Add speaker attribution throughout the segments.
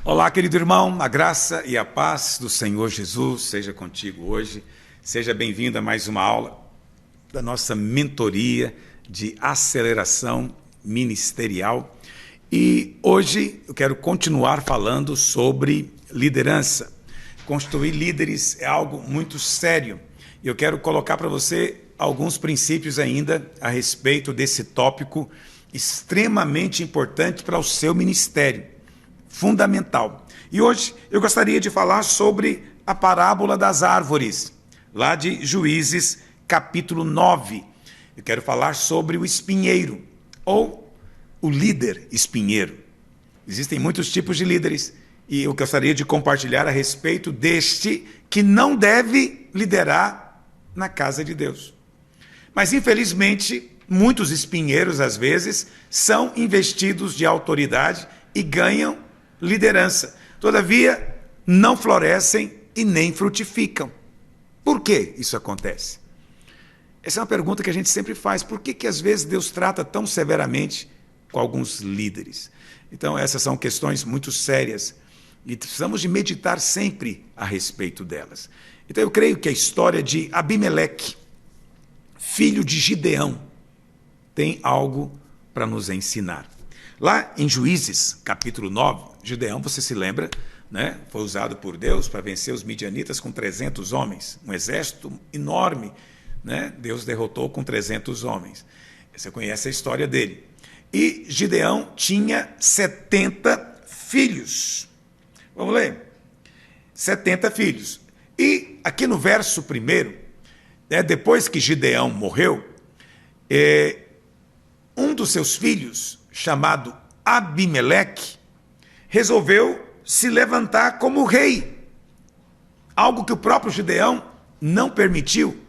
Speaker 1: Olá, querido irmão, a graça e a paz do Senhor Jesus seja contigo hoje. Seja bem-vindo a mais uma aula da nossa mentoria de aceleração ministerial. E hoje eu quero continuar falando sobre liderança. Construir líderes é algo muito sério. E eu quero colocar para você alguns princípios ainda a respeito desse tópico extremamente importante para o seu ministério. Fundamental. E hoje eu gostaria de falar sobre a parábola das árvores, lá de Juízes, capítulo 9. Eu quero falar sobre o espinheiro, ou o líder espinheiro. Existem muitos tipos de líderes, e eu gostaria de compartilhar a respeito deste que não deve liderar na casa de Deus. Mas, infelizmente, muitos espinheiros, às vezes, são investidos de autoridade e ganham liderança. Todavia, não florescem e nem frutificam. Por que isso acontece? Essa é uma pergunta que a gente sempre faz. Por que às vezes Deus trata tão severamente com alguns líderes? Então, essas são questões muito sérias e precisamos de meditar sempre a respeito delas. Então, eu creio que a história de Abimeleque, filho de Gideão, tem algo para nos ensinar. Lá em Juízes, capítulo 9, Gideão, você se lembra, né? Foi usado por Deus para vencer os midianitas com 300 homens, um exército enorme, né? Deus derrotou com 300 homens. Você conhece a história dele. E Gideão tinha 70 filhos. Vamos ler? 70 filhos. E aqui no verso 1, depois que Gideão morreu, um dos seus filhos, chamado Abimeleque, resolveu se levantar como rei. Algo que o próprio Gideão não permitiu,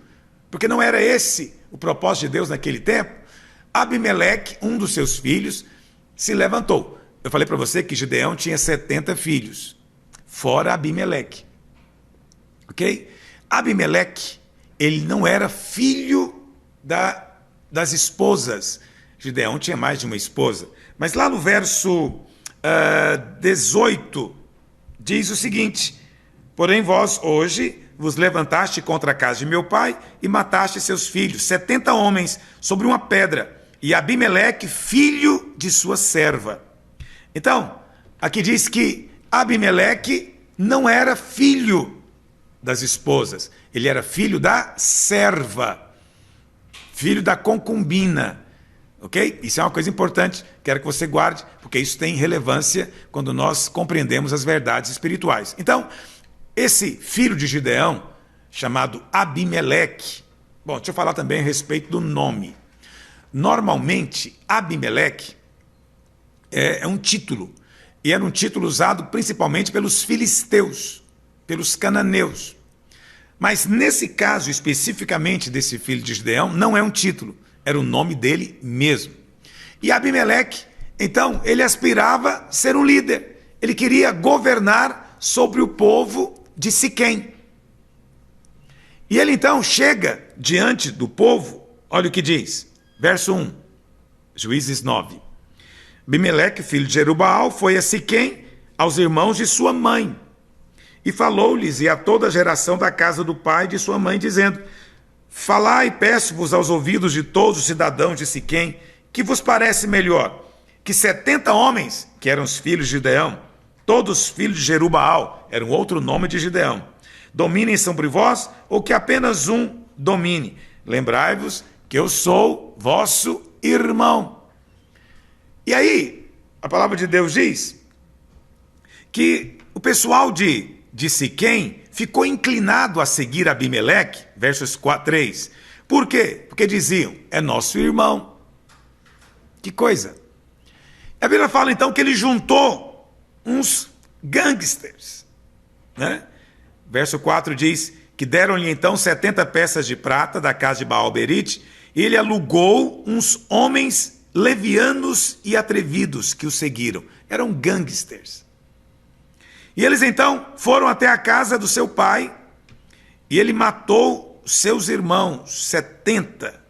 Speaker 1: porque não era esse o propósito de Deus naquele tempo. Abimeleque, um dos seus filhos, se levantou. Eu falei para você que Gideão tinha 70 filhos, fora Abimeleque. Ok? Abimeleque, ele não era filho das esposas. Gideão tinha mais de uma esposa. Mas lá no verso 18, diz o seguinte: porém vós hoje vos levantaste contra a casa de meu pai e mataste seus filhos, 70 homens, sobre uma pedra, e Abimeleque, filho de sua serva. Então, aqui diz que Abimeleque não era filho das esposas, ele era filho da serva, filho da concubina. Ok? Isso é uma coisa importante, quero que você guarde, porque isso tem relevância quando nós compreendemos as verdades espirituais. Então, esse filho de Gideão, chamado Abimeleque, bom, deixa eu falar também a respeito do nome. Normalmente, Abimeleque é um título, e era um título usado principalmente pelos filisteus, pelos cananeus. Mas nesse caso, especificamente desse filho de Gideão, não é um título, era o nome dele mesmo. E Abimeleque, então, ele aspirava a ser um líder. Ele queria governar sobre o povo de Siquém. E ele então chega diante do povo, olha o que diz, verso 1, Juízes 9. Abimeleque, filho de Jerubaal, foi a Siquém, aos irmãos de sua mãe, e falou-lhes e a toda a geração da casa do pai de sua mãe, dizendo: falai, peço-vos aos ouvidos de todos os cidadãos de Siquém, que vos parece melhor, que 70 homens, que eram os filhos de Gideão, todos filhos de Jerubaal, era um outro nome de Gideão, dominem sobre vós, ou que apenas um domine. Lembrai-vos que eu sou vosso irmão. E aí, a palavra de Deus diz que o pessoal de Siquém ficou inclinado a seguir Abimeleque, versos 3. Por quê? Porque diziam, é nosso irmão. Que coisa. A Bíblia fala então que ele juntou uns gangsters, né? Verso 4 diz que deram-lhe então 70 peças de prata da casa de Baal-Berite, e ele alugou uns homens levianos e atrevidos que o seguiram. Eram gangsters. E eles então foram até a casa do seu pai, e ele matou seus irmãos, 70,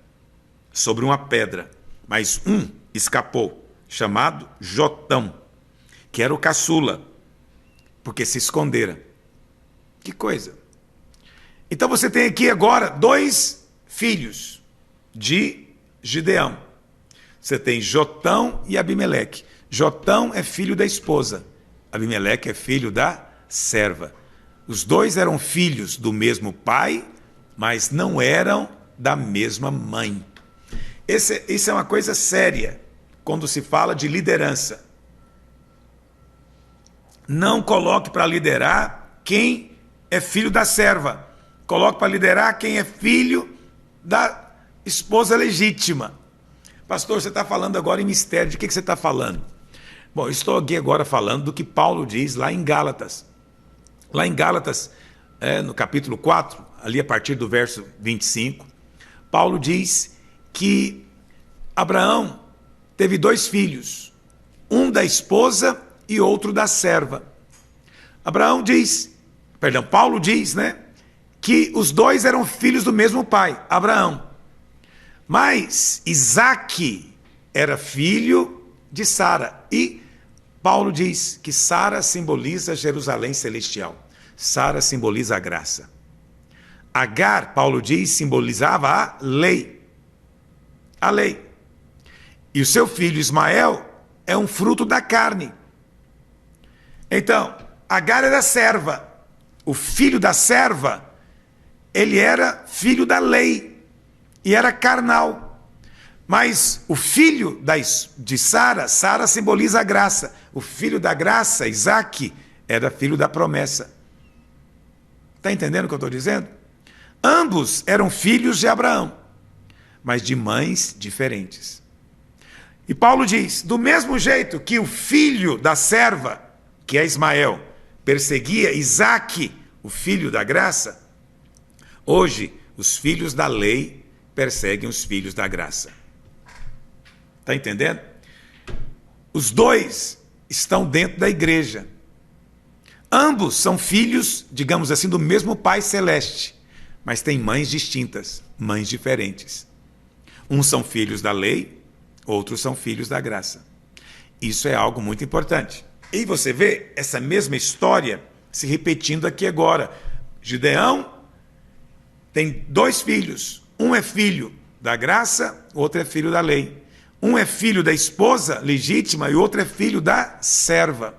Speaker 1: sobre uma pedra. Mas um escapou, chamado Jotão, que era o caçula. porque se esconderam. Que coisa. Então você tem aqui agora 2 filhos de Gideão. Você tem Jotão e Abimeleque. Jotão é filho da esposa. Abimeleque é filho da serva. Os 2 eram filhos do mesmo pai, mas não eram da mesma mãe. Isso é uma coisa séria quando se fala de liderança. Não coloque para liderar quem é filho da serva. Coloque para liderar quem é filho da esposa legítima. Pastor, você está falando agora em mistério. De que você está falando? Bom, eu estou aqui agora falando do que Paulo diz lá em Gálatas. Lá em Gálatas, no capítulo 4, ali a partir do verso 25, Paulo diz que Abraão teve 2 filhos, um da esposa e outro da serva. Paulo diz, que os 2 eram filhos do mesmo pai, Abraão. Mas Isaque era filho de Sara. E Paulo diz que Sara simboliza Jerusalém celestial. Sara simboliza a graça. Agar, Paulo diz, simbolizava a lei. A lei. E o seu filho Ismael é um fruto da carne. Então, Agar era serva. O filho da serva, ele era filho da lei e era carnal. Mas o filho de Sara, Sara simboliza a graça. O filho da graça, Isaque, era filho da promessa. Está entendendo o que eu estou dizendo? Ambos eram filhos de Abraão, mas de mães diferentes. E Paulo diz, do mesmo jeito que o filho da serva, que é Ismael, perseguia Isaque, o filho da graça, hoje os filhos da lei perseguem os filhos da graça. Está entendendo? Os 2 estão dentro da igreja. Ambos são filhos, digamos assim, do mesmo Pai Celeste, mas têm mães distintas, mães diferentes. Uns são filhos da lei, outros são filhos da graça. Isso é algo muito importante. E você vê essa mesma história se repetindo aqui agora. Gideão tem 2 filhos. Um é filho da graça, outro é filho da lei. Um é filho da esposa legítima e outro é filho da serva.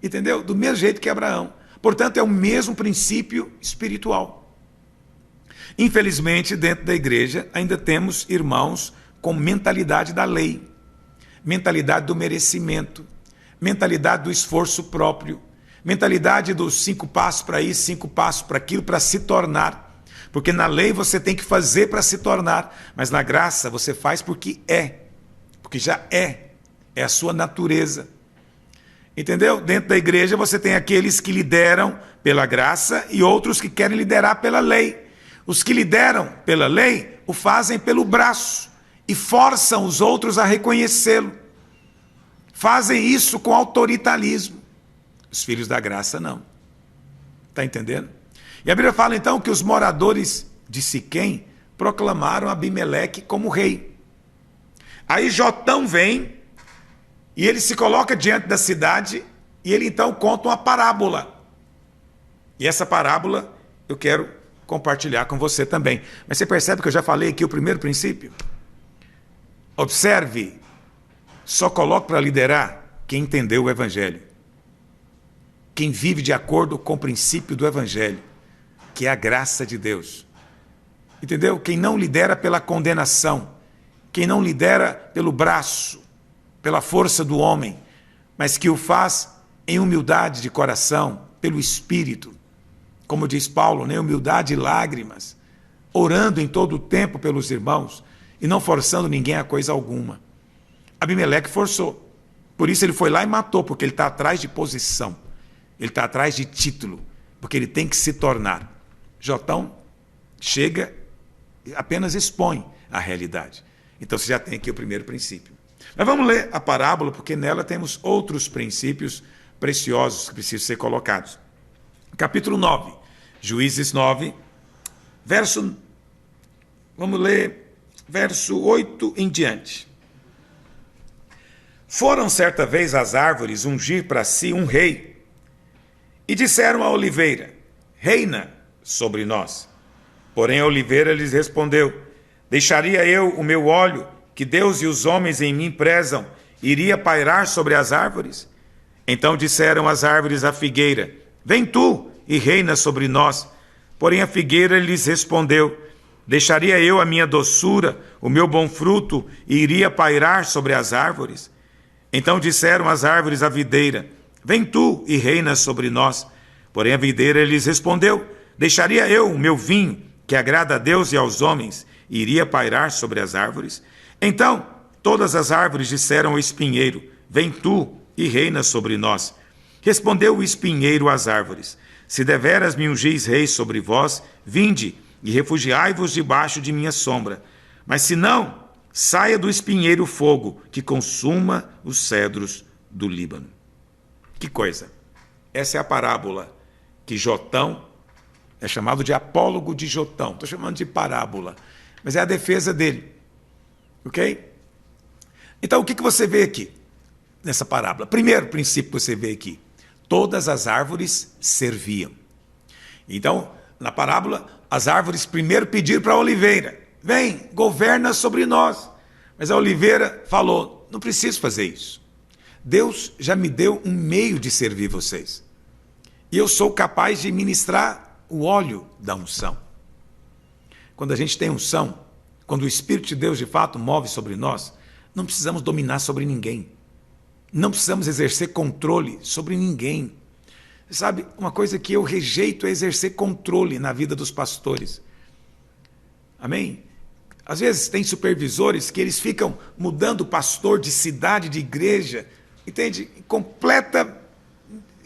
Speaker 1: Entendeu? Do mesmo jeito que Abraão. Portanto, é o mesmo princípio espiritual. Infelizmente, dentro da igreja, ainda temos irmãos com mentalidade da lei, mentalidade do merecimento, mentalidade do esforço próprio, mentalidade dos 5 passos para isso, 5 passos para aquilo, para se tornar. Porque na lei você tem que fazer para se tornar, mas na graça você faz porque já é a sua natureza. Entendeu? Dentro da igreja você tem aqueles que lideram pela graça e outros que querem liderar pela lei. Os que lideram pela lei o fazem pelo braço e forçam os outros a reconhecê-lo. Fazem isso com autoritarismo. Os filhos da graça não. Está entendendo? E a Bíblia fala então que os moradores de Siquém proclamaram Abimeleque como rei. Aí Jotão vem e ele se coloca diante da cidade e ele então conta uma parábola. E essa parábola eu quero compartilhar com você também. Mas você percebe que eu já falei aqui o primeiro princípio? Observe, só coloco para liderar quem entendeu o Evangelho. Quem vive de acordo com o princípio do Evangelho, que é a graça de Deus. Entendeu? Quem não lidera pela condenação, quem não lidera pelo braço, pela força do homem, mas que o faz em humildade de coração, pelo Espírito. Como diz Paulo, humildade e lágrimas, orando em todo o tempo pelos irmãos e não forçando ninguém a coisa alguma. Abimeleque forçou. Por isso ele foi lá e matou, porque ele está atrás de posição. Ele está atrás de título, porque ele tem que se tornar. Jotão chega e apenas expõe a realidade. Então você já tem aqui o primeiro princípio. Mas vamos ler a parábola, porque nela temos outros princípios preciosos que precisam ser colocados. Capítulo 9, Juízes 9, vamos ler verso 8 em diante. Foram certa vez as árvores ungir para si um rei, E disseram à oliveira: reina sobre nós. Porém a oliveira lhes respondeu: deixaria eu o meu óleo, que Deus e os homens em mim prezam, iria pairar sobre as árvores? Então disseram as árvores à figueira: vem tu e reina sobre nós. Porém a figueira lhes respondeu: deixaria eu a minha doçura, o meu bom fruto, e iria pairar sobre as árvores? Então disseram as árvores à videira: vem tu e reina sobre nós. Porém a videira lhes respondeu: deixaria eu o meu vinho, que agrada a Deus e aos homens, e iria pairar sobre as árvores? Então todas as árvores disseram ao espinheiro: vem tu e reina sobre nós. Respondeu o espinheiro às árvores: se deveras me ungis rei sobre vós, vinde e refugiai-vos debaixo de minha sombra. Mas se não, saia do espinheiro fogo, que consuma os cedros do Líbano. Que coisa! Essa é a parábola que Jotão é chamado de apólogo de Jotão. Estou chamando de parábola, mas é a defesa dele. Ok? Então, o que você vê aqui nessa parábola? Primeiro princípio que você vê aqui: todas as árvores serviam. Então, na parábola, as árvores primeiro pediram para a oliveira: vem, governa sobre nós. Mas a oliveira falou: não preciso fazer isso. Deus já me deu um meio de servir vocês. E eu sou capaz de ministrar o óleo da unção. Quando a gente tem unção, quando o Espírito de Deus de fato move sobre nós, não precisamos dominar sobre ninguém. Não precisamos exercer controle sobre ninguém. Sabe, uma coisa que eu rejeito é exercer controle na vida dos pastores. Amém? Às vezes tem supervisores que eles ficam mudando o pastor de cidade, de igreja, entende? Completa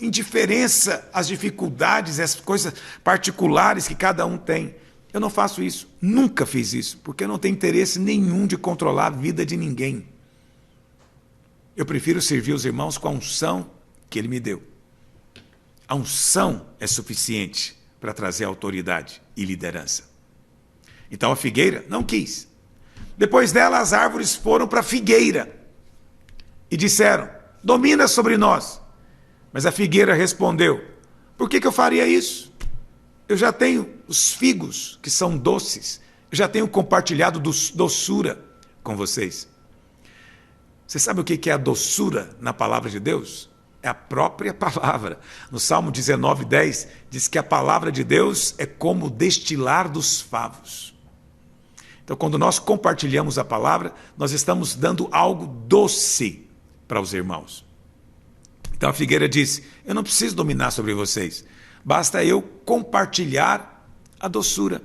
Speaker 1: indiferença às dificuldades, às coisas particulares que cada um tem. Eu não faço isso, nunca fiz isso, porque eu não tenho interesse nenhum de controlar a vida de ninguém. Eu prefiro servir os irmãos com a unção que ele me deu. A unção é suficiente para trazer autoridade e liderança. Então a figueira não quis. Depois dela, as árvores foram para a figueira e disseram: domina sobre nós. Mas a figueira respondeu: por que eu faria isso? Eu já tenho os figos, que são doces. Eu já tenho compartilhado doçura com vocês. Você sabe o que é a doçura na palavra de Deus? É a própria palavra. No Salmo 19:10 diz que a palavra de Deus é como o destilar dos favos. Então, quando nós compartilhamos a palavra, nós estamos dando algo doce para os irmãos. Então a figueira disse: eu não preciso dominar sobre vocês, basta eu compartilhar a doçura.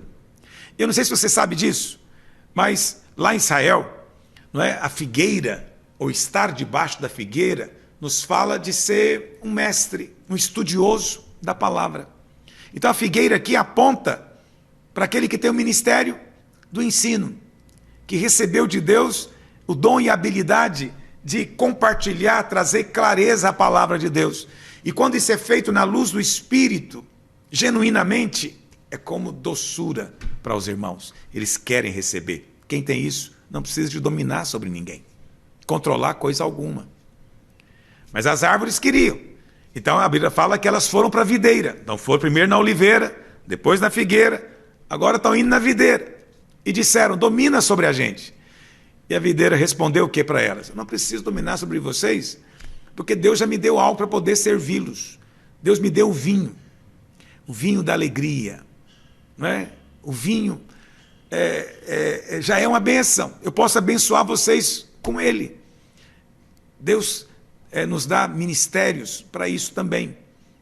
Speaker 1: Eu não sei se você sabe disso, mas lá em Israel, não é, a figueira, ou estar debaixo da figueira, nos fala de ser um mestre, um estudioso da palavra. Então a figueira aqui aponta para aquele que tem o ministério do ensino, que recebeu de Deus o dom e a habilidade de compartilhar, trazer clareza à palavra de Deus. E quando isso é feito na luz do Espírito, genuinamente, é como doçura para os irmãos. Eles querem receber. Quem tem isso não precisa de dominar sobre ninguém, controlar coisa alguma. Mas as árvores queriam. Então a Bíblia fala que elas foram para a videira. Então foram primeiro na oliveira, depois na figueira, agora estão indo na videira. E disseram: domina sobre a gente. E a videira respondeu o que para elas? Eu não preciso dominar sobre vocês, porque Deus já me deu algo para poder servi-los. Deus me deu o vinho da alegria. Não é? O vinho já é uma bênção. Eu posso abençoar vocês com ele. Deus nos dá ministérios para isso também.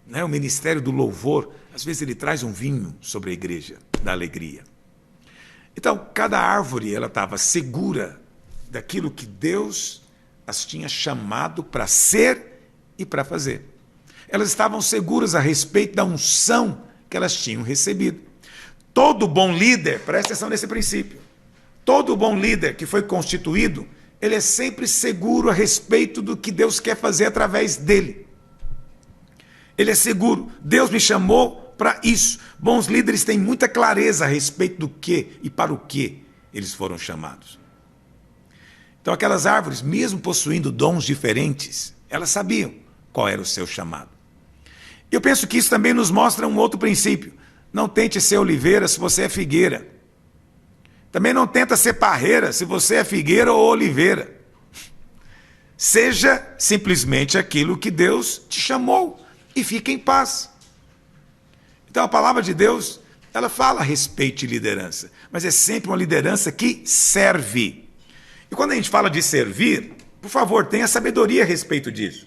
Speaker 1: Não é? O ministério do louvor, às vezes ele traz um vinho sobre a igreja da alegria. Então, cada árvore ela estava segura daquilo que Deus as tinha chamado para ser e para fazer. Elas estavam seguras a respeito da unção que elas tinham recebido. Todo bom líder, presta atenção nesse princípio, todo bom líder que foi constituído, ele é sempre seguro a respeito do que Deus quer fazer através dele. Ele é seguro. Deus me chamou para isso. Bons líderes têm muita clareza a respeito do que e para o que eles foram chamados. Então aquelas árvores, mesmo possuindo dons diferentes, elas sabiam qual era o seu chamado. Eu penso que isso também nos mostra um outro princípio. Não tente ser oliveira se você é figueira. Também não tenta ser parreira se você é figueira ou oliveira. Seja simplesmente aquilo que Deus te chamou e fique em paz. Então a palavra de Deus, ela fala a respeito de liderança, mas é sempre uma liderança que serve. E quando a gente fala de servir, por favor, tenha sabedoria a respeito disso.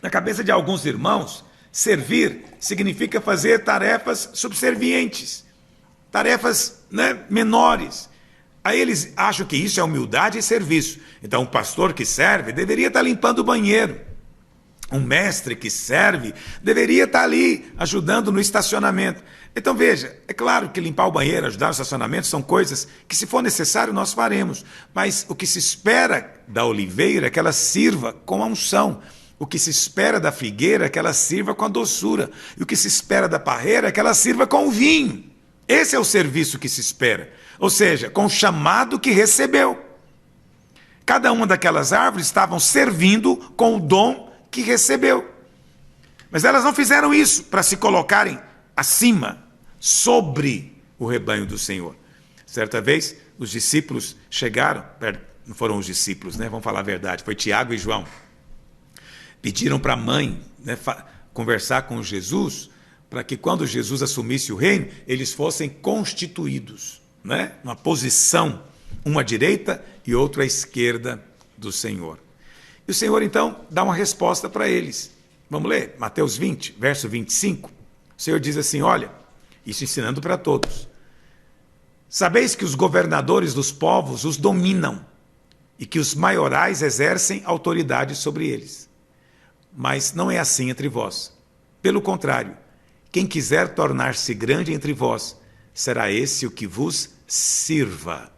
Speaker 1: Na cabeça de alguns irmãos, servir significa fazer tarefas subservientes, tarefas, menores. Aí eles acham que isso é humildade e serviço. Então um pastor que serve deveria estar limpando o banheiro. Um mestre que serve deveria estar ali ajudando no estacionamento. Então veja, é claro que limpar o banheiro, ajudar no estacionamento são coisas que, se for necessário, nós faremos. Mas o que se espera da oliveira é que ela sirva com a unção. O que se espera da figueira é que ela sirva com a doçura. E o que se espera da parreira é que ela sirva com o vinho. Esse é o serviço que se espera. Ou seja, com o chamado que recebeu. Cada uma daquelas árvores estavam servindo com o dom que recebeu. Mas elas não fizeram isso para se colocarem acima, sobre o rebanho do Senhor. Certa vez, os discípulos chegaram, não foram os discípulos, vamos falar a verdade, foi Tiago e João. Pediram para a mãe conversar com Jesus, para que quando Jesus assumisse o reino, eles fossem constituídos, numa posição, uma à direita e outra à esquerda do Senhor. E o Senhor, então, dá uma resposta para eles. Vamos ler? Mateus 20, verso 25. O Senhor diz assim, olha, isso ensinando para todos. Sabeis que os governadores dos povos os dominam e que os maiorais exercem autoridade sobre eles. Mas não é assim entre vós. Pelo contrário, quem quiser tornar-se grande entre vós, será esse o que vos sirva.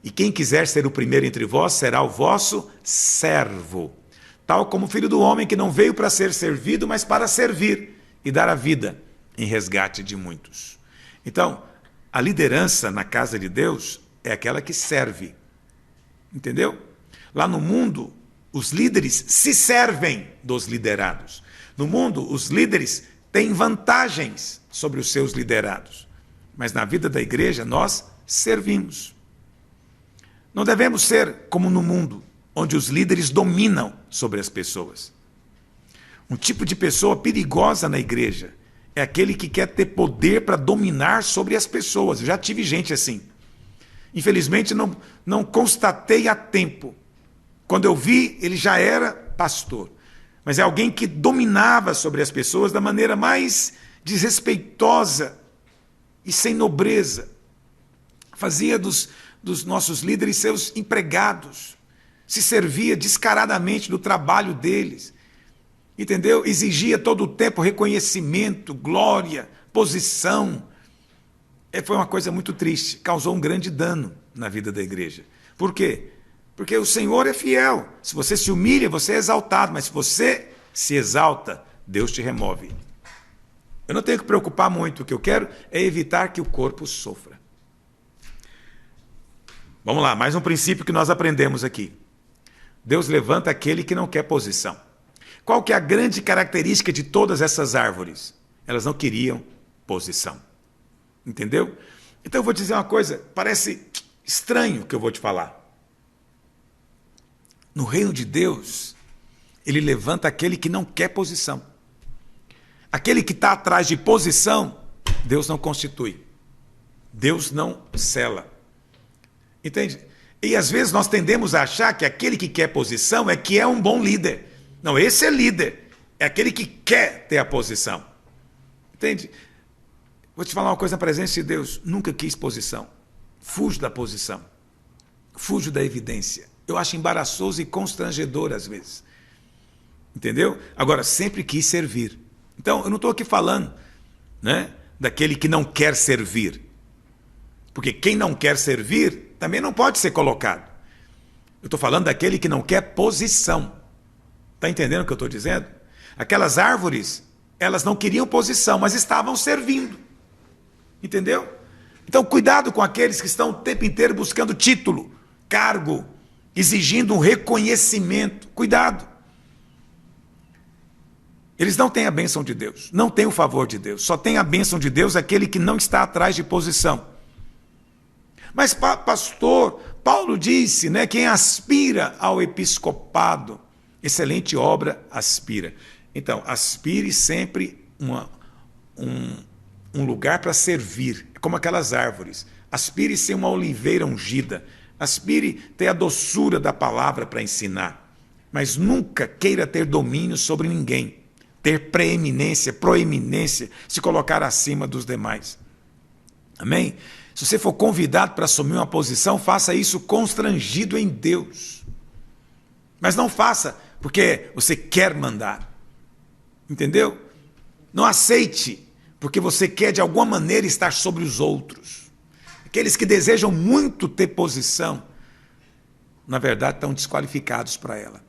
Speaker 1: E quem quiser ser o primeiro entre vós, será o vosso servo. Tal como o Filho do Homem, que não veio para ser servido, mas para servir e dar a vida em resgate de muitos. Então, a liderança na casa de Deus é aquela que serve. Entendeu? Lá no mundo, os líderes se servem dos liderados. No mundo, os líderes têm vantagens sobre os seus liderados. Mas na vida da igreja, nós servimos. Não devemos ser como no mundo, onde os líderes dominam sobre as pessoas. Um tipo de pessoa perigosa na igreja é aquele que quer ter poder para dominar sobre as pessoas. Eu já tive gente assim. Infelizmente, não constatei a tempo. Quando eu vi, ele já era pastor. Mas é alguém que dominava sobre as pessoas da maneira mais desrespeitosa e sem nobreza. Fazia dos nossos líderes seus empregados. Se servia descaradamente do trabalho deles. Entendeu? Exigia todo o tempo reconhecimento, glória, posição. Foi uma coisa muito triste. Causou um grande dano na vida da igreja. Por quê? Porque o Senhor é fiel. Se você se humilha, você é exaltado. Mas se você se exalta, Deus te remove. Eu não tenho que preocupar muito. O que eu quero é evitar que o corpo sofra. Vamos lá, mais um princípio que nós aprendemos aqui. Deus levanta aquele que não quer posição. Qual que é a grande característica de todas essas árvores? Elas não queriam posição. Entendeu? Então eu vou dizer uma coisa, parece estranho o que eu vou te falar. No reino de Deus, ele levanta aquele que não quer posição. Aquele que está atrás de posição, Deus não constitui. Deus não sela. Entende? E às vezes nós tendemos a achar que aquele que quer posição é que é um bom líder. Não, esse é líder. É aquele que quer ter a posição. Entende? Vou te falar uma coisa, na presença de Deus. Nunca quis posição. Fujo da posição. Fujo da evidência. Eu acho embaraçoso e constrangedor às vezes. Entendeu? Agora, sempre quis servir. Então, eu não estou aqui falando, daquele que não quer servir. Porque quem não quer servir também não pode ser colocado. Eu estou falando daquele que não quer posição. Está entendendo o que eu estou dizendo? Aquelas árvores, elas não queriam posição, mas estavam servindo. Entendeu? Então, cuidado com aqueles que estão o tempo inteiro buscando título, cargo, exigindo um reconhecimento. Cuidado. Eles não têm a bênção de Deus, não têm o favor de Deus. Só tem a bênção de Deus aquele que não está atrás de posição. Mas, pastor, Paulo disse, né, quem aspira ao episcopado, excelente obra aspira. Então, aspire sempre um lugar para servir, como aquelas árvores. Aspire ser uma oliveira ungida. Aspire ter a doçura da palavra para ensinar. Mas nunca queira ter domínio sobre ninguém. Ter preeminência, proeminência, se colocar acima dos demais. Amém? Se você for convidado para assumir uma posição, faça isso constrangido em Deus. Mas não faça porque você quer mandar. Entendeu? Não aceite porque você quer de alguma maneira estar sobre os outros. Aqueles que desejam muito ter posição, na verdade estão desqualificados para ela.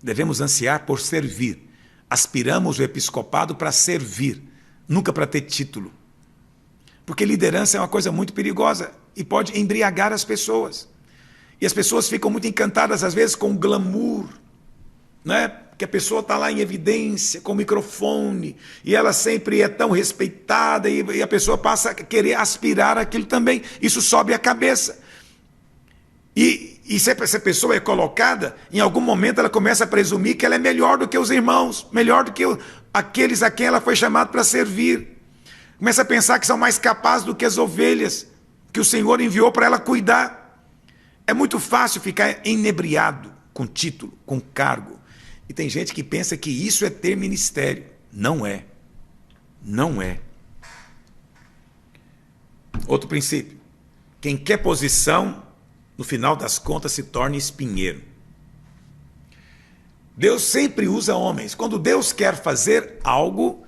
Speaker 1: Devemos ansiar por servir. Aspiramos o episcopado para servir, nunca para ter título. Porque liderança é uma coisa muito perigosa e pode embriagar as pessoas. E as pessoas ficam muito encantadas, às vezes, com o glamour, né? Que a pessoa está lá em evidência, com o microfone, e ela sempre é tão respeitada, e a pessoa passa a querer aspirar aquilo também. Isso sobe a cabeça. E se essa pessoa é colocada, em algum momento ela começa a presumir que ela é melhor do que os irmãos, melhor do que aqueles a quem ela foi chamada para servir. Começa a pensar que são mais capazes do que as ovelhas que o Senhor enviou para ela cuidar. É muito fácil ficar inebriado com título, com cargo. E tem gente que pensa que isso é ter ministério. Não é. Não é. Outro princípio. Quem quer posição, no final das contas, se torna espinheiro. Deus sempre usa homens. Quando Deus quer fazer algo,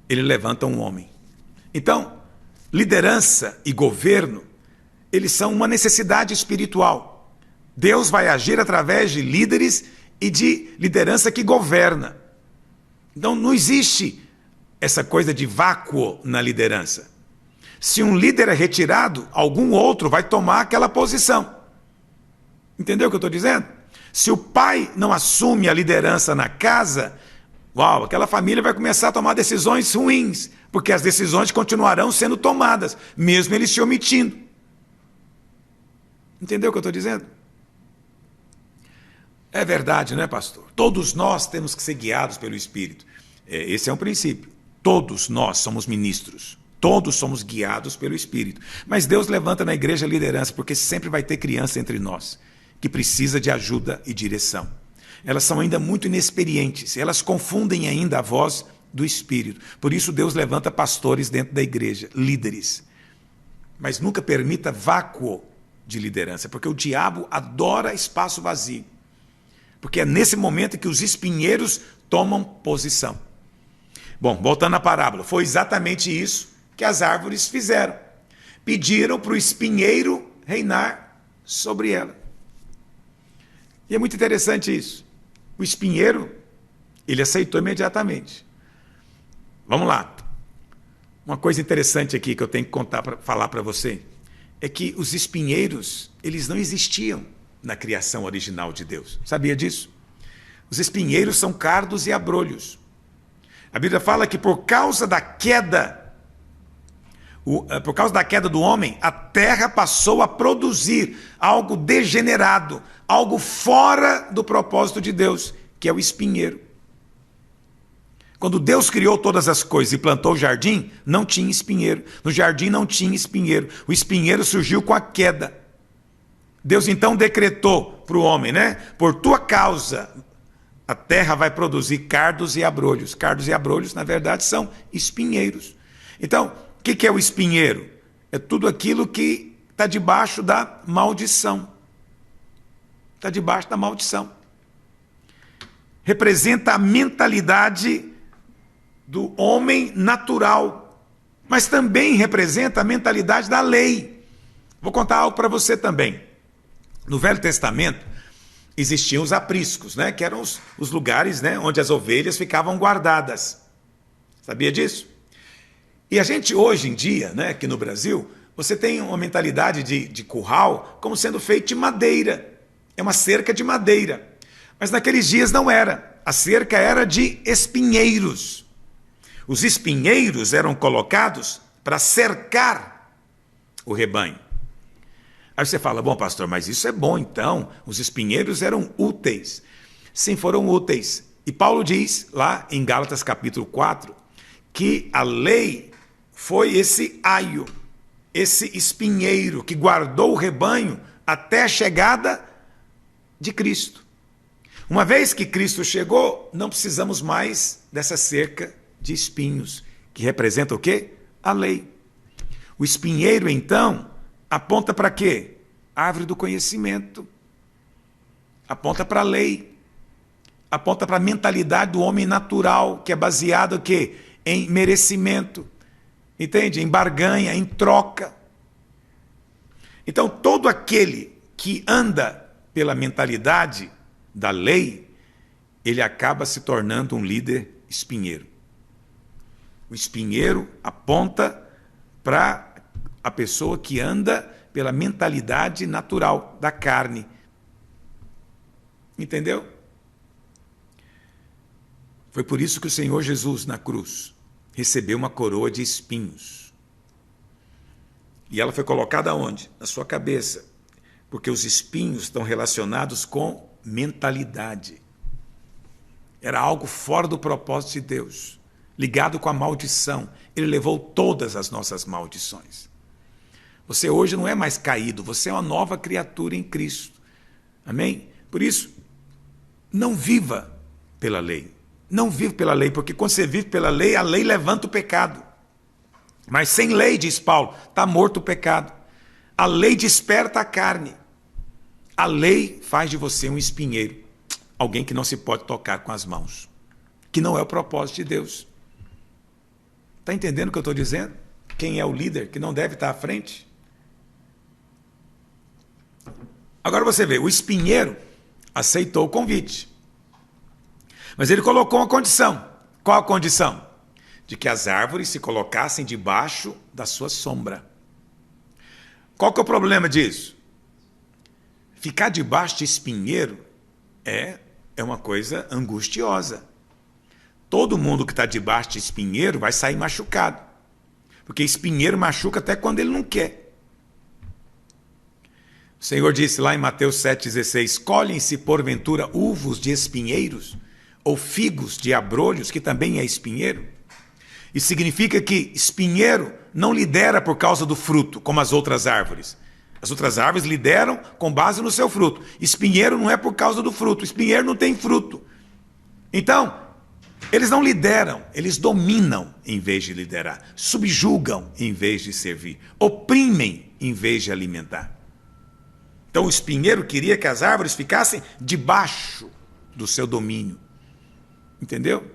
Speaker 1: ele levanta um homem. Então, liderança e governo, eles são uma necessidade espiritual. Deus vai agir através de líderes e de liderança que governa. Então, não existe essa coisa de vácuo na liderança. Se um líder é retirado, algum outro vai tomar aquela posição. Entendeu o que eu estou dizendo? Se o pai não assume a liderança na casa, aquela família vai começar a tomar decisões ruins, porque as decisões continuarão sendo tomadas, mesmo ele se omitindo. Entendeu o que eu estou dizendo? É verdade, não é, pastor? Todos nós temos que ser guiados pelo Espírito. Esse é um princípio. Todos nós somos ministros. Todos somos guiados pelo Espírito. Mas Deus levanta na igreja a liderança, porque sempre vai ter criança entre nós, que precisa de ajuda e direção. Elas são ainda muito inexperientes, elas confundem ainda a voz do Espírito. Por isso Deus levanta pastores dentro da igreja, líderes. Mas nunca permita vácuo de liderança, porque o diabo adora espaço vazio. Porque é nesse momento que os espinheiros tomam posição. Bom, voltando à parábola, foi exatamente isso que as árvores fizeram. Pediram para o espinheiro reinar sobre ela. E é muito interessante isso. O espinheiro, ele aceitou imediatamente. Vamos lá. Uma coisa interessante aqui que eu tenho que falar para você, é que os espinheiros, eles não existiam na criação original de Deus. Sabia disso? Os espinheiros são cardos e abrolhos. A Bíblia fala que por causa da queda do homem, a terra passou a produzir algo degenerado, algo fora do propósito de Deus, que é o espinheiro. Quando Deus criou todas as coisas e plantou o jardim, não tinha espinheiro. No jardim não tinha espinheiro. O espinheiro surgiu com a queda. Deus então decretou para o homem, né? Por tua causa, a terra vai produzir cardos e abrolhos. Cardos e abrolhos, na verdade, são espinheiros. Então, o que é o espinheiro? É tudo aquilo que está debaixo da maldição. Está debaixo da maldição. Representa a mentalidade do homem natural, mas também representa a mentalidade da lei. Vou contar algo para você também. No Velho Testamento, existiam os apriscos, né? Que eram os lugares, né, onde as ovelhas ficavam guardadas. Sabia disso? E a gente hoje em dia, né, aqui no Brasil, você tem uma mentalidade de curral como sendo feito de madeira. É uma cerca de madeira. Mas naqueles dias não era. A cerca era de espinheiros. Os espinheiros eram colocados para cercar o rebanho. Aí você fala, bom, pastor, mas isso é bom então, os espinheiros eram úteis. Sim, foram úteis. E Paulo diz, lá em Gálatas capítulo 4, que a lei foi esse aio, esse espinheiro que guardou o rebanho até a chegada de Cristo. Uma vez que Cristo chegou, não precisamos mais dessa cerca de espinhos, que representa o quê? A lei. O espinheiro, então, aponta para quê? Árvore do conhecimento. Aponta para a lei. Aponta para a mentalidade do homem natural, que é baseado o quê? Em merecimento. Entende? Em barganha, em troca. Então, todo aquele que anda pela mentalidade da lei, ele acaba se tornando um líder espinheiro. O espinheiro aponta para a pessoa que anda pela mentalidade natural da carne. Entendeu? Foi por isso que o Senhor Jesus, na cruz, recebeu uma coroa de espinhos. E ela foi colocada onde? Na sua cabeça. Porque os espinhos estão relacionados com mentalidade. Era algo fora do propósito de Deus, ligado com a maldição. Ele levou todas as nossas maldições. Você hoje não é mais caído, você é uma nova criatura em Cristo. Amém? Por isso, não viva pela lei. Não vive pela lei, porque quando você vive pela lei, a lei levanta o pecado. Mas sem lei, diz Paulo, está morto o pecado. A lei desperta a carne. A lei faz de você um espinheiro, alguém que não se pode tocar com as mãos, que não é o propósito de Deus. Está entendendo o que eu estou dizendo? Quem é o líder que não deve estar à frente? Agora você vê, o espinheiro aceitou o convite, mas ele colocou uma condição. Qual a condição? De que as árvores se colocassem debaixo da sua sombra. Qual que é o problema disso? Ficar debaixo de espinheiro é uma coisa angustiosa. Todo mundo que está debaixo de espinheiro vai sair machucado. Porque espinheiro machuca até quando ele não quer. O Senhor disse lá em Mateus 7,16, colhem-se porventura uvos de espinheiros, ou figos de abrolhos, que também é espinheiro. Isso significa que espinheiro não lidera por causa do fruto, como as outras árvores. As outras árvores lideram com base no seu fruto. Espinheiro não é por causa do fruto. Espinheiro não tem fruto. Então, eles não lideram, eles dominam em vez de liderar. Subjugam em vez de servir. Oprimem em vez de alimentar. Então, o espinheiro queria que as árvores ficassem debaixo do seu domínio. Entendeu?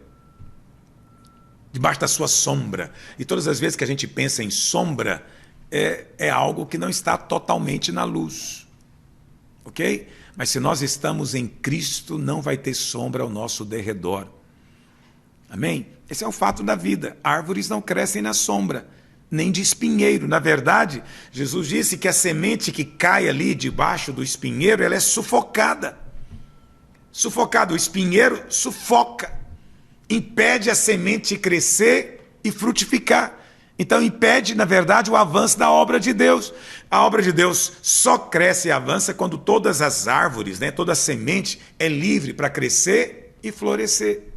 Speaker 1: Debaixo da sua sombra. E todas as vezes que a gente pensa em sombra, é algo que não está totalmente na luz, ok? Mas se nós estamos em Cristo, não vai ter sombra ao nosso derredor. Amém? Esse é o fato da vida. Árvores não crescem na sombra, nem de espinheiro. Na verdade, Jesus disse que a semente que cai ali debaixo do espinheiro, ela é sufocada. Sufocada. O espinheiro sufoca, impede a semente crescer e frutificar. Então impede, na verdade, o avanço da obra de Deus. A obra de Deus só cresce e avança quando todas as árvores, toda a semente é livre para crescer e florescer.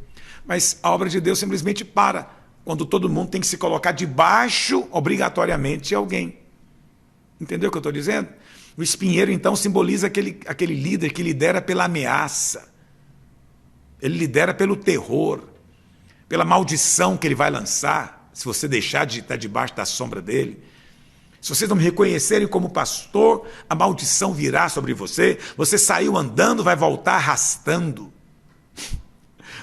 Speaker 1: Mas a obra de Deus simplesmente para quando todo mundo tem que se colocar debaixo, obrigatoriamente, de alguém. Entendeu o que eu estou dizendo? O espinheiro, então, simboliza aquele líder que lidera pela ameaça. Ele lidera pelo terror, pela maldição que ele vai lançar, se você deixar de estar debaixo da sombra dele. Se vocês não me reconhecerem como pastor, a maldição virá sobre você. Você saiu andando, vai voltar arrastando.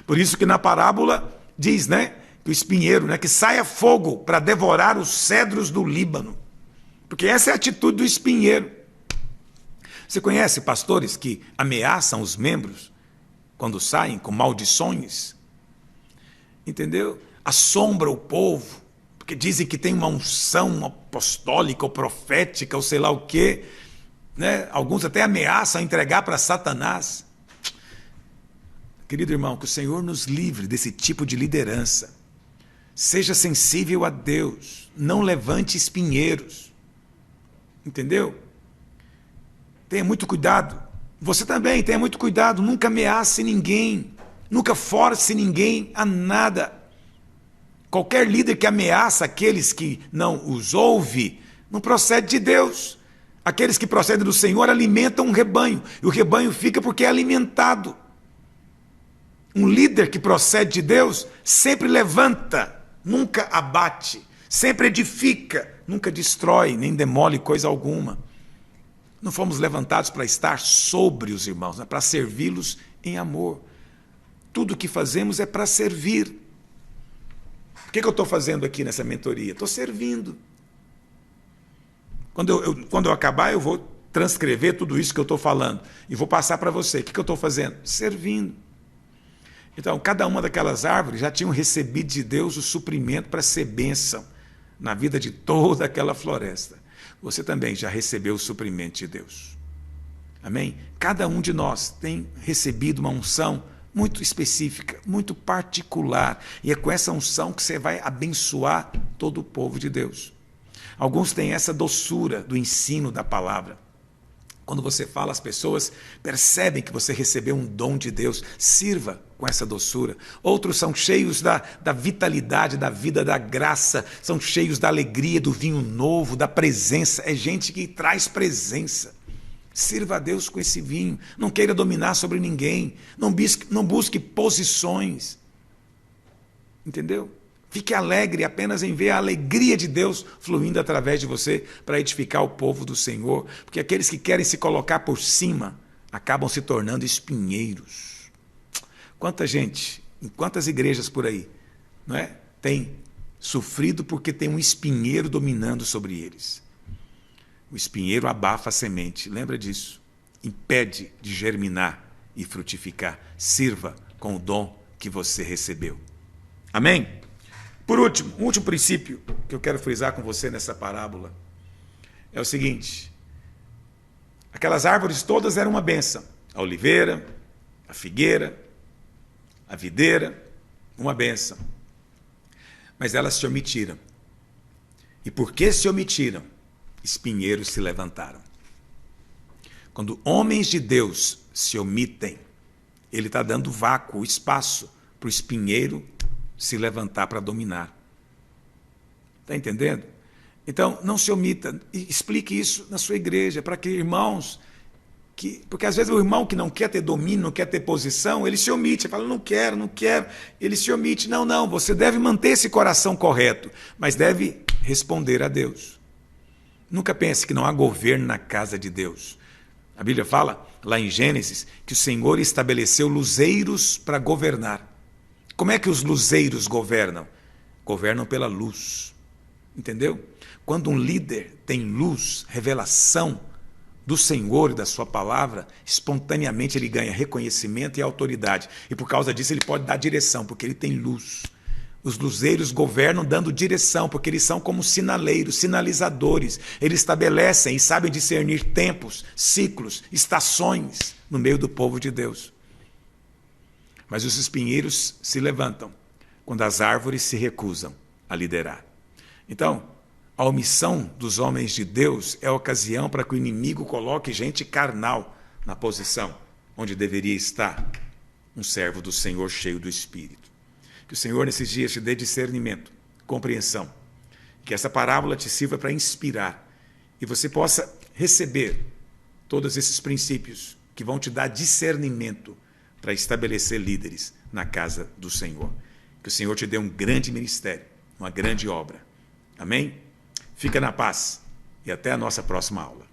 Speaker 1: Por isso que na parábola diz, que o espinheiro, que saia fogo para devorar os cedros do Líbano. Porque essa é a atitude do espinheiro. Você conhece pastores que ameaçam os membros quando saem com maldições? Entendeu? Assombra o povo, porque dizem que tem uma unção apostólica ou profética ou sei lá o quê. Alguns até ameaçam entregar para Satanás. Querido irmão, que o Senhor nos livre desse tipo de liderança. Seja sensível a Deus. Não levante espinheiros. Entendeu? Tenha muito cuidado. Você também tenha muito cuidado. Nunca ameace ninguém. Nunca force ninguém a nada. Qualquer líder que ameaça aqueles que não os ouve, não procede de Deus. Aqueles que procedem do Senhor alimentam um rebanho. E o rebanho fica porque é alimentado. Um líder que procede de Deus sempre levanta, nunca abate, sempre edifica, nunca destrói, nem demole coisa alguma. Não fomos levantados para estar sobre os irmãos, para servi-los em amor. Tudo o que fazemos é para servir. O que eu estou fazendo aqui nessa mentoria? Estou servindo. Quando eu acabar, eu vou transcrever tudo isso que eu estou falando e vou passar para você. O que eu estou fazendo? Servindo. Então, cada uma daquelas árvores já tinham recebido de Deus o suprimento para ser bênção na vida de toda aquela floresta. Você também já recebeu o suprimento de Deus. Amém? Cada um de nós tem recebido uma unção muito específica, muito particular. E é com essa unção que você vai abençoar todo o povo de Deus. Alguns têm essa doçura do ensino da palavra. Quando você fala, as pessoas percebem que você recebeu um dom de Deus. Sirva com essa doçura. Outros são cheios da vitalidade, da vida, da graça. São cheios da alegria, do vinho novo, da presença. É gente que traz presença. Sirva a Deus com esse vinho. Não queira dominar sobre ninguém. Não busque posições. Entendeu? Fique alegre apenas em ver a alegria de Deus fluindo através de você para edificar o povo do Senhor. Porque aqueles que querem se colocar por cima acabam se tornando espinheiros. Quanta gente, em quantas igrejas por aí, não é? Tem sofrido porque tem um espinheiro dominando sobre eles. O espinheiro abafa a semente, lembra disso? Impede de germinar e frutificar. Sirva com o dom que você recebeu. Amém? Por último, um último princípio que eu quero frisar com você nessa parábola é o seguinte: aquelas árvores todas eram uma bênção. A oliveira, a figueira, a videira, uma bênção. Mas elas se omitiram. E por que se omitiram? Espinheiros se levantaram. Quando homens de Deus se omitem, ele está dando vácuo, espaço para o espinheiro se levantar para dominar. Está entendendo? Então, não se omita. E explique isso na sua igreja, para que irmãos... Porque às vezes o irmão que não quer ter domínio, não quer ter posição, ele se omite. Ele fala, não quero. Ele se omite. Não. Você deve manter esse coração correto, mas deve responder a Deus. Nunca pense que não há governo na casa de Deus. A Bíblia fala, lá em Gênesis, que o Senhor estabeleceu luzeiros para governar. Como é que os luzeiros governam? Governam pela luz. Entendeu? Quando um líder tem luz, revelação do Senhor e da sua palavra, espontaneamente ele ganha reconhecimento e autoridade. E por causa disso ele pode dar direção, porque ele tem luz. Os luzeiros governam dando direção, porque eles são como sinaleiros, sinalizadores. Eles estabelecem e sabem discernir tempos, ciclos, estações no meio do povo de Deus. Mas os espinheiros se levantam quando as árvores se recusam a liderar. Então, a omissão dos homens de Deus é a ocasião para que o inimigo coloque gente carnal na posição onde deveria estar um servo do Senhor cheio do Espírito. Que o Senhor nesses dias te dê discernimento, compreensão, que essa parábola te sirva para inspirar e você possa receber todos esses princípios que vão te dar discernimento para estabelecer líderes na casa do Senhor. Que o Senhor te dê um grande ministério, uma grande obra. Amém? Fica na paz e até a nossa próxima aula.